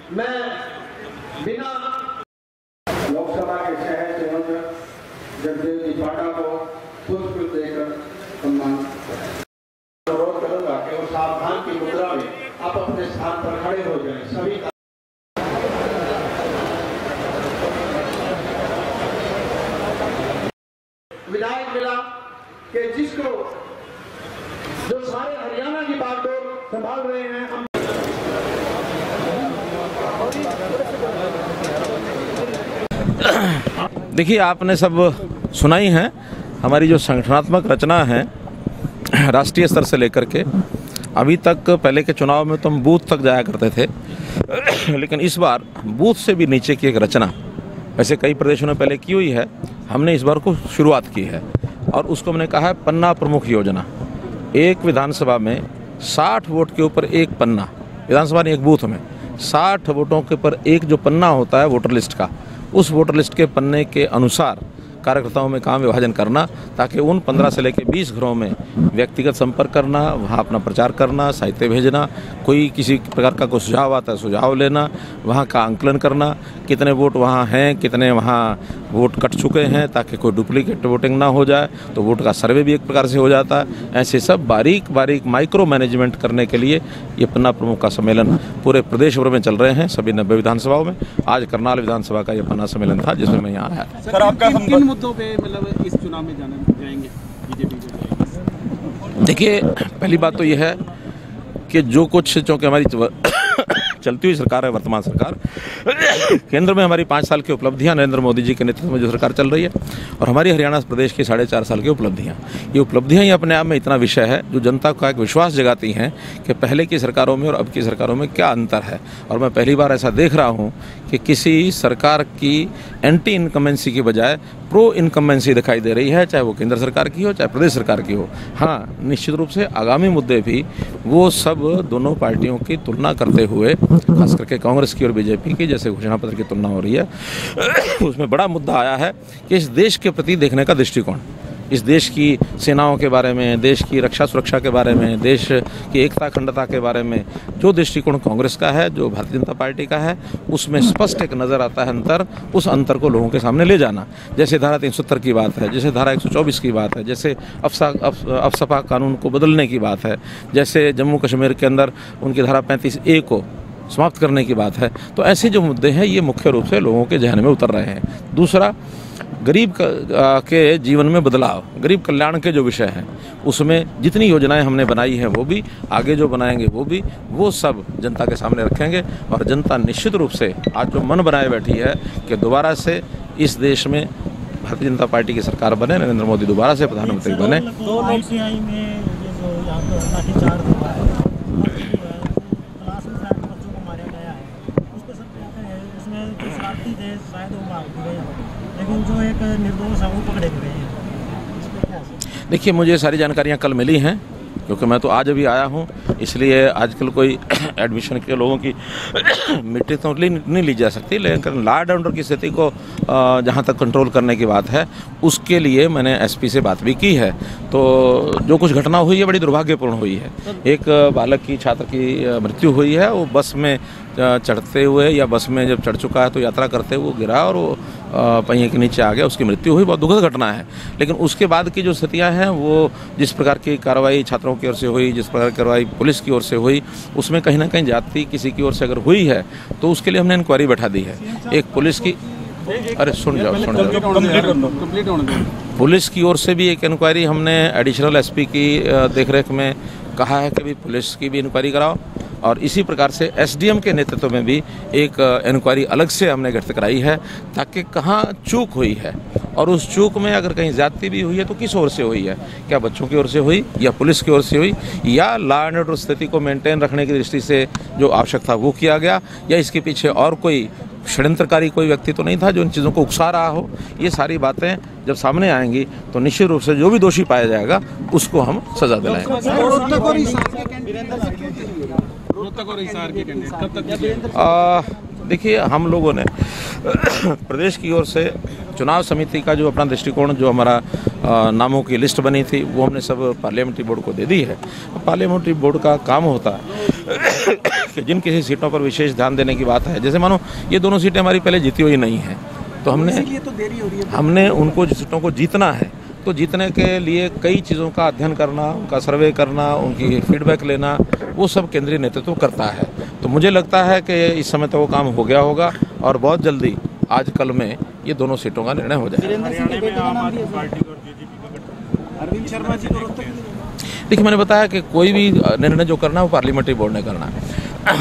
मैं बिना लोकसभा के शहर से जगदेव जी पाटा को पुष्प देकर सम्मान अनुरोध करूंगा कि वो सावधान की मुद्रा में आप अपने स्थान पर खड़े हो जाएं। सभी विधायक मिला कि जिसको जो सारे हरियाणा की बागडोर संभाल रहे हैं। देखिए, आपने सब सुना ही है हमारी जो संगठनात्मक रचना है राष्ट्रीय स्तर से लेकर के अभी तक। पहले के चुनाव में तो हम बूथ तक जाया करते थे, लेकिन इस बार बूथ से भी नीचे की एक रचना वैसे कई प्रदेशों ने पहले की हुई है, हमने इस बार को शुरुआत की है और उसको हमने कहा है पन्ना प्रमुख योजना। एक विधानसभा में 60 वोट के ऊपर एक पन्ना, विधानसभा ने एक बूथ में 60 वोटों के ऊपर एक जो पन्ना होता है वोटर लिस्ट का, उस वोटर लिस्ट के पन्ने के अनुसार कार्यकर्ताओं में काम विभाजन करना, ताकि उन 15 से लेकर 20 घरों में व्यक्तिगत संपर्क करना, वहाँ अपना प्रचार करना, साहित्य भेजना, कोई किसी प्रकार का कोई सुझाव आता है सुझाव लेना, वहाँ का आंकलन करना, कितने वोट वहाँ हैं, कितने वहाँ वोट कट चुके हैं, ताकि कोई डुप्लीकेट वोटिंग ना हो जाए, तो वोट का सर्वे भी एक प्रकार से हो जाता है। ऐसे सब बारीक बारीक माइक्रो मैनेजमेंट करने के लिए ये पन्ना प्रमुख का सम्मेलन पूरे प्रदेश भर में चल रहे हैं, सभी 90 विधानसभाओं में। आज करनाल विधानसभा का ये पन्ना सम्मेलन था जिसमें मैं यहाँ आया। सर, आपका किन मुद्दों पे मतलब इस चुनाव में जाएंगे बीजेपी? देखिए, पहली बात तो यह है कि जो कुछ, चूँकि हमारी चलती हुई सरकार है, वर्तमान सरकार, केंद्र में हमारी 5 साल की उपलब्धियां, नरेंद्र मोदी जी के नेतृत्व में जो सरकार चल रही है, और हमारी हरियाणा प्रदेश की 4.5 साल की उपलब्धियां, ये उपलब्धियां ही अपने आप में इतना विषय है जो जनता का एक विश्वास जगाती हैं कि पहले की सरकारों में और अब की सरकारों में क्या अंतर है। और मैं पहली बार ऐसा देख रहा हूँ कि किसी सरकार की एंटी इनकम्बेंसी की बजाय प्रो इनकम्बेंसी दिखाई दे रही है, चाहे वो केंद्र सरकार की हो चाहे प्रदेश सरकार की हो। हाँ, निश्चित रूप से आगामी मुद्दे भी वो सब दोनों पार्टियों की तुलना करते हुए, खास करके कांग्रेस की और बीजेपी की जैसे घोषणा पत्र की तुलना हो रही है, उसमें बड़ा मुद्दा आया है कि इस देश के प्रति देखने का दृष्टिकोण, इस देश की सेनाओं के बारे में, देश की रक्षा सुरक्षा के बारे में, देश की एकता अखंडता के बारे में जो दृष्टिकोण कांग्रेस का है, जो भारतीय जनता पार्टी का है, उसमें स्पष्ट एक नज़र आता है अंतर। उस अंतर को लोगों के सामने ले जाना, जैसे धारा 370 की बात है, जैसे धारा 124 की बात है, जैसे अफसपा कानून को बदलने की बात है, जैसे जम्मू कश्मीर के अंदर उनकी धारा 35A को समाप्त करने की बात है। तो ऐसे जो मुद्दे हैं ये मुख्य रूप से लोगों के जहन में उतर रहे हैं। दूसरा, गरीब के जीवन में बदलाव, गरीब कल्याण के जो विषय हैं उसमें जितनी योजनाएं हमने बनाई हैं वो भी, आगे जो बनाएंगे वो भी, वो सब जनता के सामने रखेंगे। और जनता निश्चित रूप से आज जो मन बनाए बैठी है कि दोबारा से इस देश में भारतीय जनता पार्टी की सरकार बने, नरेंद्र मोदी दोबारा से प्रधानमंत्री बने। लेकिन जो एक निर्दोष है वो पकड़े गए हैं। देखिए, मुझे सारी जानकारियां कल मिली हैं, क्योंकि मैं तो आज अभी आया हूं, इसलिए आजकल कोई एडमिशन के लोगों की मीटिंग तो नहीं ली जा सकती, लेकिन लॉ एंड ऑर्डर की स्थिति को जहां तक कंट्रोल करने की बात है उसके लिए मैंने एसपी से बात भी की है। तो जो कुछ घटना हुई है बड़ी दुर्भाग्यपूर्ण हुई है। एक बालक की, छात्र की मृत्यु हुई है, वो बस में चढ़ते हुए या बस में जब चढ़ चुका है तो यात्रा करते हुए गिरा और वो पहिए के नीचे आ गया, उसकी मृत्यु हुई। बहुत दुखद घटना है। लेकिन उसके बाद की जो स्थितियां हैं वो जिस प्रकार की कार्रवाई छात्रों की ओर से हुई, जिस प्रकार की कार्रवाई पुलिस की ओर से हुई, उसमें कहीं ना कहीं जाति किसी की ओर से अगर हुई है तो उसके लिए हमने इंक्वायरी बैठा दी है। एक पुलिस की, अरे सुन जाओ, पुलिस की ओर से भी एक इंक्वायरी हमने एडिशनल एसपी की देखरेख में कहा है कि भी पुलिस की भी इंक्वायरी कराओ, और इसी प्रकार से एसडीएम के नेतृत्व में भी एक इंक्वायरी अलग से हमने गठित कराई है, ताकि कहाँ चूक हुई है और उस चूक में अगर कहीं ज्यादती भी हुई है तो किस ओर से हुई है, क्या बच्चों की ओर से हुई या पुलिस की ओर से हुई, या लॉ एंड ऑर्डर स्थिति को मेंटेन रखने की दृष्टि से जो आवश्यक था वो किया गया, या इसके पीछे और कोई षड्यंत्रकारी कोई व्यक्ति तो नहीं था जो इन चीज़ों को उकसा रहा हो। ये सारी बातें जब सामने आएंगी तो निश्चित रूप से जो भी दोषी पाया जाएगा उसको हम सजा दिलाएंगे। देखिए, हम लोगों ने प्रदेश की ओर से चुनाव समिति का जो अपना दृष्टिकोण, जो हमारा नामों की लिस्ट बनी थी वो हमने सब पार्लियामेंट्री बोर्ड को दे दी है। पार्लियामेंट्री बोर्ड का काम होता है के जिन किसी सीटों पर विशेष ध्यान देने की बात है, जैसे मानो ये दोनों सीटें हमारी पहले जीती हुई नहीं हैं, तो हमने उनको सीटों को जीतना है, तो जीतने के लिए कई चीज़ों का अध्ययन करना, उनका सर्वे करना, उनकी फीडबैक लेना, वो सब केंद्रीय नेतृत्व करता है। तो मुझे लगता है कि इस समय तो वो काम हो गया होगा और बहुत जल्दी आज कल में ये दोनों सीटों का निर्णय हो जाएगा। अरविंद शर्मा जी को देखिए, मैंने बताया कि कोई भी निर्णय जो करना है वो पार्लियामेंट्री बोर्ड ने करना है।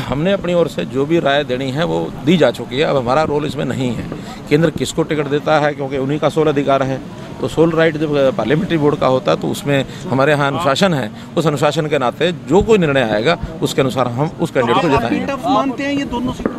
हमने अपनी ओर से जो भी राय देनी है वो दी जा चुकी है। अब हमारा रोल इसमें नहीं है। केंद्र किसको टिकट देता है, क्योंकि उन्हीं का सोल अधिकार है, तो सोल राइट जब पार्लियामेंट्री बोर्ड का होता है तो उसमें हमारे यहाँ अनुशासन है। उस अनुशासन के नाते जो कोई निर्णय आएगा उसके अनुसार हम उस कैंडिडेट को जिताएंगे। टफ मानते हैं ये दोनों सीटें?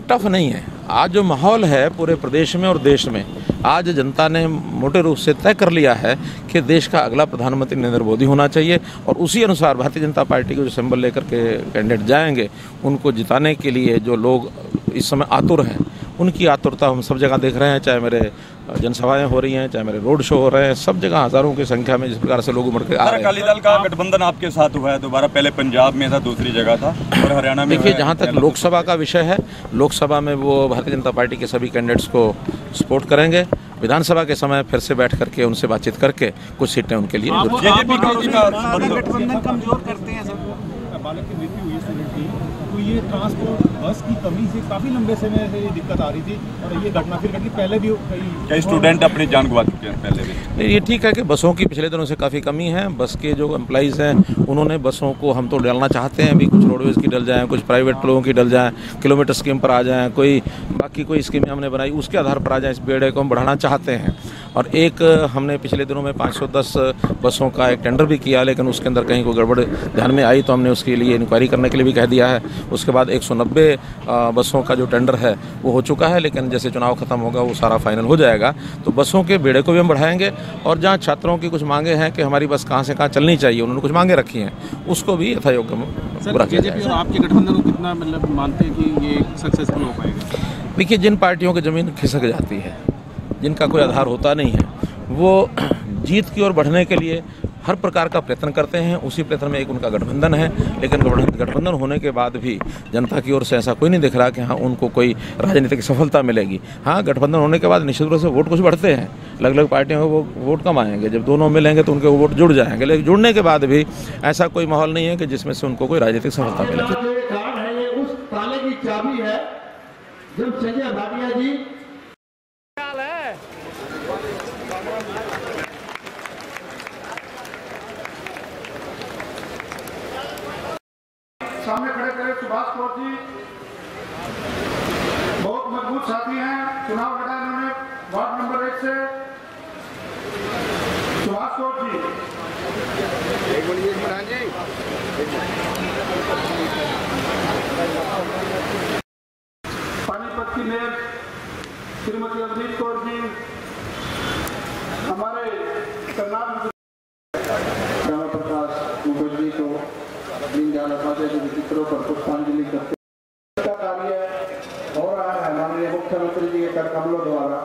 टफ नहीं है। आज जो माहौल है पूरे प्रदेश में और देश में, आज जनता ने मोटे रूप से तय कर लिया है कि देश का अगला प्रधानमंत्री नरेंद्र मोदी होना चाहिए, और उसी अनुसार भारतीय जनता पार्टी के जो सिंबल लेकर के कैंडिडेट जाएंगे उनको जिताने के लिए जो लोग इस समय आतुर हैं, उनकी आतुरता हम सब जगह देख रहे हैं। चाहे मेरे जनसभाएं हो रही हैं, चाहे मेरे रोड शो हो रहे हैं, सब जगह हज़ारों की संख्या में जिस प्रकार से लोग उमड़ के आ रहे हैं। अकाली दल का गठबंधन आपके साथ हुआ है दोबारा, पहले पंजाब में था, दूसरी जगह था, और हरियाणा में। देखिए, जहाँ तक लोकसभा का विषय है, लोकसभा में वो भारतीय जनता पार्टी के सभी कैंडिडेट्स को सपोर्ट करेंगे। विधानसभा के समय फिर से बैठ करके उनसे बातचीत करके कुछ सीटें उनके लिए गठबंधन कमजोर करते हैं सर। बालक की मृत्यु हुई स्टूडेंट की, तो ये ट्रांसपोर्ट बस की कमी से काफ़ी लंबे समय से ये दिक्कत आ रही थी, और ये घटना फिर घटी। पहले भी कई स्टूडेंट अपनी जान गंवा चुके हैं पहले भी। ये ठीक है कि बसों की पिछले दिनों से काफ़ी कमी है। बस के जो एम्प्लॉइज़ हैं उन्होंने बसों को, हम तो डालना चाहते हैं, अभी कुछ रोडवेज़ की डल जाएँ, कुछ प्राइवेट लोगों की डल जाएँ, किलोमीटर स्कीम पर आ जाएँ, कोई बाकी कोई स्कीमें हमने बनाई उसके आधार पर आ जाएँ। इस बेड़े को हम बढ़ाना चाहते हैं। और एक हमने पिछले दिनों में 510 बसों का एक टेंडर भी किया, लेकिन उसके अंदर कहीं कोई गड़बड़ ध्यान में आई तो हमने उसके लिए इंक्वायरी करने के लिए भी कह दिया है। उसके बाद 190 बसों का जो टेंडर है वो हो चुका है, लेकिन जैसे चुनाव खत्म होगा वो सारा फाइनल हो जाएगा। तो बसों के बेड़े को भी हम बढ़ाएंगे, और जहाँ छात्रों की कुछ मांगे हैं कि हमारी बस कहाँ से कहाँ चलनी चाहिए, उन्होंने कुछ मांगे रखी हैं, उसको भी यथायोग्य पूरा किया जाएगा। आपके गठबंधन को कितना मतलब मानते हैं कि ये सक्सेसफुल हो पाएगा? देखिए, जिन पार्टियों की ज़मीन खिसक जाती है, जिनका कोई आधार होता नहीं है, वो जीत की ओर बढ़ने के लिए हर प्रकार का प्रयत्न करते हैं। उसी प्रयत्न में एक उनका गठबंधन है, लेकिन गठबंधन होने के बाद भी जनता की ओर से ऐसा कोई नहीं दिख रहा कि हाँ उनको कोई राजनीतिक सफलता मिलेगी। हाँ, गठबंधन होने के बाद निश्चित रूप से वोट कुछ बढ़ते हैं, अलग अलग पार्टियों में वो वोट कम आएंगे। जब दोनों मिलेंगे तो उनके वोट जुड़ जाएंगे, लेकिन जुड़ने के बाद भी ऐसा कोई माहौल नहीं है कि जिसमें से उनको कोई राजनीतिक सफलता मिले। उस ताले की चाबी है जब संजय भाटिया जी सामने खड़े करे। सुभाष कौर जी बहुत मजबूत साथी हैं, चुनाव लड़ा इन्होंने वार्ड नंबर 1 से। सुभाष कौर जी, पानीपत की मेयर श्रीमती अवनीत कौर जी, हमारे कर्नाटक श्यामा प्रकाश मुखर्जी को दीनदयाल उपाध्याय के चित्रों पर पुष्पांजलि करते का कार्य हो रहा है माननीय मुख्यमंत्री जी के कर कमलों द्वारा।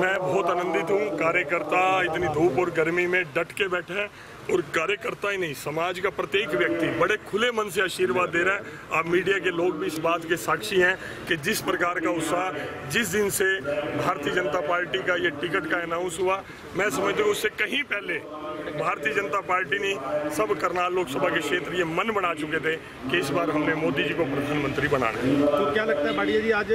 मैं बहुत आनंदित हूँ। कार्यकर्ता इतनी धूप और गर्मी में डट के बैठे हैं, और कार्यकर्ता ही नहीं, समाज का प्रत्येक व्यक्ति बड़े खुले मन से आशीर्वाद दे रहा है। आप मीडिया के लोग भी इस बात के साक्षी हैं कि जिस प्रकार का उत्साह जिस दिन से भारतीय जनता पार्टी का ये टिकट का अनाउंस हुआ, मैं समझता हूँ उससे कहीं पहले भारतीय जनता पार्टी ने सब करनाल लोकसभा के क्षेत्र ये मन बना चुके थे कि इस बार हमने मोदी जी को प्रधानमंत्री बनाना है। तो क्या लगता है भाटिया जी, आज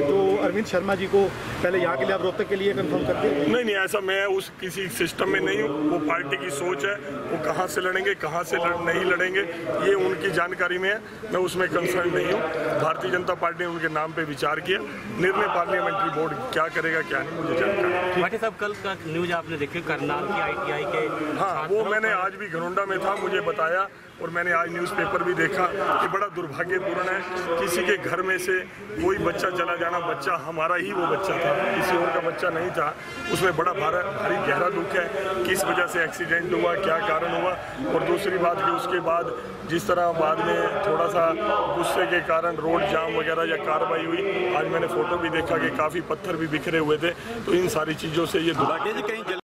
जो अरविंद शर्मा जी को पहले यहाँ के लिए आप रोहतक के लिए कंफर्म कर दें? नहीं, ऐसा मैं उस किसी सिस्टम में नहीं हूँ। वो पार्टी की सोच है, वो कहाँ से लड़ेंगे, कहाँ से नहीं लड़ेंगे, ये उनकी जानकारी में है। मैं उसमें कंसर्न नहीं हूँ। भारतीय जनता पार्टी ने उनके नाम पे विचार किया। निर्णय पार्लियामेंट्री बोर्ड क्या करेगा क्या नहीं मुझे जानकारी। भाटी साहब, कल का न्यूज आपने देखी करनाल की ITI के? हाँ, वो मैंने आज भी घरोंडा में था, मुझे बताया, और मैंने आज न्यूज़पेपर भी देखा कि बड़ा दुर्भाग्यपूर्ण है किसी के घर में से कोई बच्चा चला जाना। बच्चा हमारा ही वो बच्चा था, किसी और का बच्चा नहीं था। उसमें बड़ा भारी गहरा दुख है, किस वजह से एक्सीडेंट हुआ, क्या कारण हुआ। और दूसरी बात कि उसके बाद जिस तरह बाद में थोड़ा सा गुस्से के कारण रोड जाम वगैरह या कार्रवाई हुई, आज मैंने फ़ोटो भी देखा कि काफ़ी पत्थर भी बिखरे हुए थे। तो इन सारी चीज़ों से ये